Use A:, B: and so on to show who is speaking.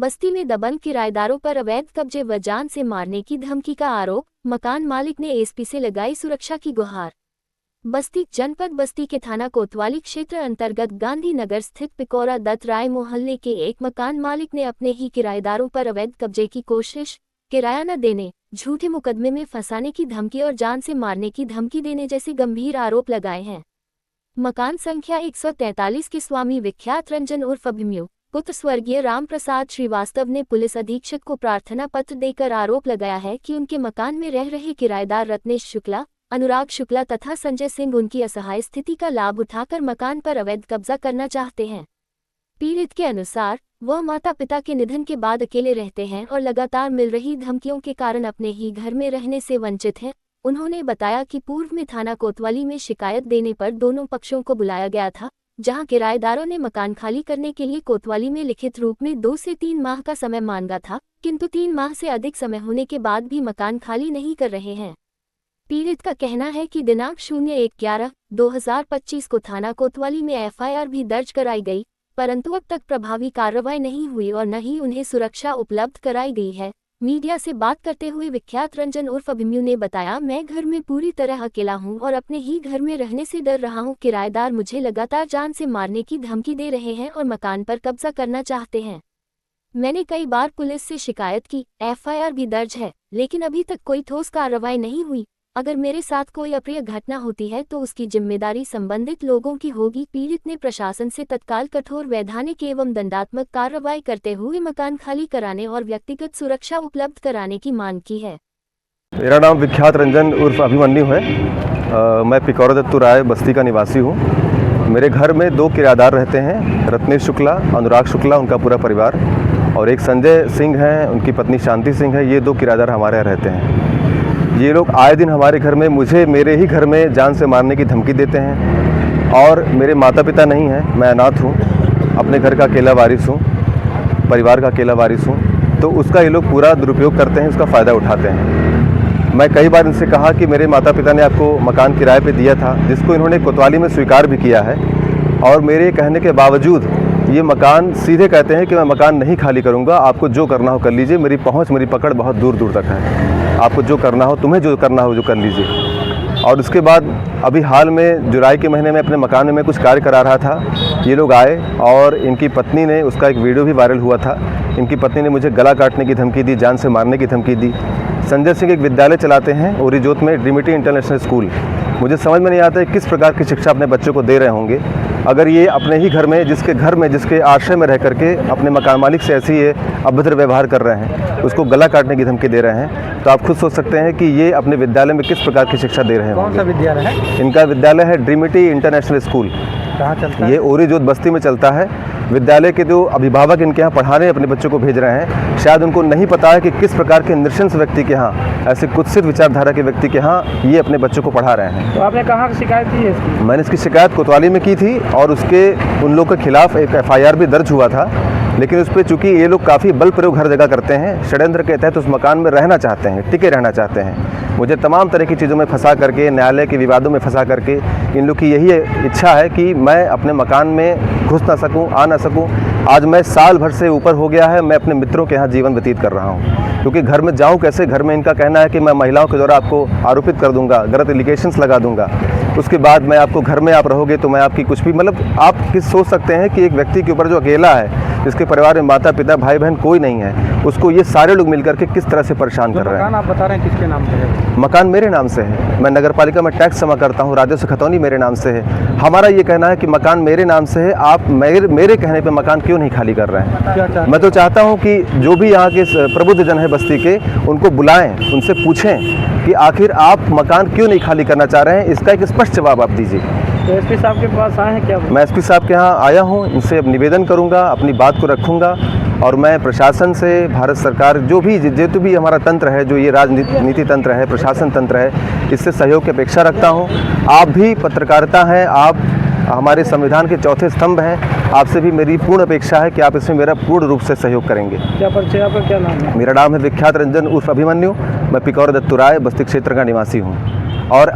A: बस्ती में दबंग किराएदारों पर अवैध कब्जे व जान से मारने की धमकी का आरोप, मकान मालिक ने एसपी से लगाई सुरक्षा की गुहार। बस्ती जनपद बस्ती के थाना कोतवाली क्षेत्र अंतर्गत गांधी नगर स्थित पिकोरा दत्त राय मोहल्ले के एक मकान मालिक ने अपने ही किराएदारों पर अवैध कब्जे की कोशिश, किराया न देने, झूठे मुकदमे में फंसाने की धमकी और जान से मारने की धमकी देने जैसे गंभीर आरोप लगाए हैं। मकान संख्या 143 के स्वामी विख्यात रंजन उर्फ अभिमन्यु पुत्र स्वर्गीय राम प्रसाद श्रीवास्तव ने पुलिस अधीक्षक को प्रार्थना पत्र देकर आरोप लगाया है कि उनके मकान में रह रहे किराएदार रत्नेश शुक्ला, अनुराग शुक्ला तथा संजय सिंह उनकी असहाय स्थिति का लाभ उठाकर मकान पर अवैध कब्जा करना चाहते हैं। पीड़ित के अनुसार वह माता पिता के निधन के बाद अकेले रहते हैं और लगातार मिल रही धमकियों के कारण अपने ही घर में रहने से वंचित हैं। उन्होंने बताया कि पूर्व में थाना कोतवाली में शिकायत देने पर दोनों पक्षों को बुलाया गया था, जहां किराएदारों ने मकान खाली करने के लिए कोतवाली में लिखित रूप में 2 से 3 माह का समय मांगा था, किंतु 3 माह से अधिक समय होने के बाद भी मकान खाली नहीं कर रहे हैं। पीड़ित का कहना है कि दिनांक 01/11/2025 को थाना कोतवाली में एफआईआर भी दर्ज कराई गई, परंतु अब तक प्रभावी कार्रवाई नहीं हुई और न ही उन्हें सुरक्षा उपलब्ध कराई गई है। मीडिया से बात करते हुए विख्यात रंजन उर्फ अभिमन्यु ने बताया, मैं घर में पूरी तरह अकेला हूं और अपने ही घर में रहने से डर रहा हूं। किराएदार मुझे लगातार जान से मारने की धमकी दे रहे हैं और मकान पर कब्जा करना चाहते हैं। मैंने कई बार पुलिस से शिकायत की, एफआईआर भी दर्ज है, लेकिन अभी तक कोई ठोस कार्रवाई नहीं हुई। अगर मेरे साथ कोई अप्रिय घटना होती है तो उसकी जिम्मेदारी संबंधित लोगों की होगी। पीड़ित ने प्रशासन से तत्काल कठोर वैधानिक एवं दंडात्मक कार्रवाई करते हुए मकान खाली कराने और व्यक्तिगत सुरक्षा उपलब्ध कराने की मांग की है।
B: मेरा नाम विख्यात रंजन उर्फ अभिमन्यु है। मैं पिकोरा दत्त राय बस्ती का निवासी हूँ। मेरे घर में 2 किराएदार रहते हैं, रत्नेश शुक्ला, अनुराग शुक्ला, उनका पूरा परिवार, और एक संजय सिंह हैं, उनकी पत्नी शांति सिंह है। ये 2 किराएदार हमारे यहाँ रहते हैं। ये लोग आए दिन हमारे घर में मुझे मेरे ही घर में जान से मारने की धमकी देते हैं। और मेरे माता पिता नहीं हैं, मैं अनाथ हूँ, अपने घर का अकेला वारिस हूँ, परिवार का अकेला वारिस हूँ, तो उसका ये लोग पूरा दुरुपयोग करते हैं, उसका फ़ायदा उठाते हैं। मैं कई बार इनसे कहा कि मेरे माता पिता ने आपको मकान किराए पे दिया था, जिसको इन्होंने कोतवाली में स्वीकार भी किया है, और मेरे कहने के बावजूद ये मकान सीधे कहते हैं कि मैं मकान नहीं खाली करूँगा, आपको जो करना हो कर लीजिए, मेरी पहुँच, मेरी पकड़ बहुत दूर दूर तक है, आपको जो करना हो, तुम्हें जो करना हो जो कर लीजिए। और उसके बाद अभी हाल में जुलाई के महीने में अपने मकान में मैं कुछ कार्य करा रहा था, ये लोग आए और इनकी पत्नी ने, उसका एक वीडियो भी वायरल हुआ था, इनकी पत्नी ने मुझे गला काटने की धमकी दी, जान से मारने की धमकी दी। संजय सिंह एक विद्यालय चलाते हैं ओरीजोत में, ट्रिनिटी इंटरनेशनल स्कूल। मुझे समझ में नहीं आता है किस प्रकार की शिक्षा अपने बच्चों को दे रहे होंगे, अगर ये अपने ही घर में, जिसके आश्रय में रह करके अपने मकान मालिक से ऐसी ये अभद्र व्यवहार कर रहे हैं, उसको गला काटने की धमकी दे रहे हैं, तो आप खुद सोच सकते हैं कि ये अपने विद्यालय में किस प्रकार की शिक्षा दे रहे हैं।
C: कौन सा विद्यालय है?
B: इनका विद्यालय है ट्रिनिटी इंटरनेशनल स्कूल।
C: कहाँ चलता है?
B: ये ओरीजोत बस्ती में चलता है। विद्यालय के जो अभिभावक इनके यहाँ पढ़ाने अपने बच्चों को भेज रहे हैं, शायद उनको नहीं पता है कि किस प्रकार के नृशंस व्यक्ति के यहाँ, ऐसे कुत्सित विचारधारा के व्यक्ति के यहाँ ये अपने बच्चों को पढ़ा रहे हैं।
C: तो आपने कहाँ शिकायत की है इसकी?
B: मैंने इसकी शिकायत कोतवाली में की थी और उन लोगों के खिलाफ एक एफआईआर भी दर्ज हुआ था, लेकिन उस पर चूँकि ये लोग काफ़ी बल प्रयोग हर जगह करते हैं, षड्यंत्र के तहत उस मकान में रहना चाहते हैं, टिके रहना चाहते हैं, मुझे तमाम तरह की चीज़ों में फंसा करके, न्यायालय के विवादों में फंसा करके, इन लोग की यही इच्छा है कि मैं अपने मकान में घुस ना सकूं, आ ना सकूं। आज मैं साल भर से ऊपर हो गया है, मैं अपने मित्रों के यहाँ जीवन व्यतीत कर रहा हूँ, क्योंकि घर में जाऊँ कैसे। घर में इनका कहना है कि मैं महिलाओं के द्वारा आपको आरोपित कर दूंगा, गलत एलिगेशंस लगा दूंगा, उसके बाद मैं आपको घर में आप रहोगे तो मैं आपकी कुछ भी, मतलब आप किस सोच सकते हैं कि एक व्यक्ति के ऊपर जो अकेला है, जिसके परिवार में माता पिता भाई बहन कोई नहीं है, उसको ये सारे लोग मिलकर के किस तरह से परेशान कर रहे हैं।
C: मकान आप बता रहे हैं किसके नाम से है?
B: मकान मेरे नाम से है, मैं नगर पालिका में टैक्स जमा करता हूँ, राजस्व खतौनी मेरे नाम से है। हमारा ये कहना है कि मकान मेरे नाम से है, आप मेरे कहने पे मकान क्यों नहीं खाली कर रहे हैं। मैं तो चाहता हूँ कि जो भी यहाँ के प्रबुद्ध जन है बस्ती के, उनको बुलाएं, उनसे पूछें कि आखिर आप मकान क्यों नहीं खाली करना चाह रहे हैं, इसका एक स्पष्ट जवाब आप दीजिए।
C: तो एसपी साहब के पास आए हैं क्या?
B: मैं एसपी साहब के यहाँ आया हूँ, इनसे अब निवेदन करूँगा, अपनी बात को रखूँगा, और मैं प्रशासन से, भारत सरकार, जो भी हमारा तंत्र है, जो ये राजनीति तंत्र है, प्रशासन तंत्र है, इससे सहयोग की अपेक्षा रखता हूँ। आप भी पत्रकारिता हैं, आप हमारे संविधान के चौथे स्तंभ हैं, आपसे भी मेरी पूर्ण अपेक्षा है कि आप इसमें मेरा पूर्ण रूप से सहयोग करेंगे।
C: क्या परिचय आपका, क्या नाम है?
B: मेरा नाम है विख्यात रंजन उर्फ अभिमन्यु। मैं पिकोरा दत्त राय बस्ती क्षेत्र का निवासी हूँ और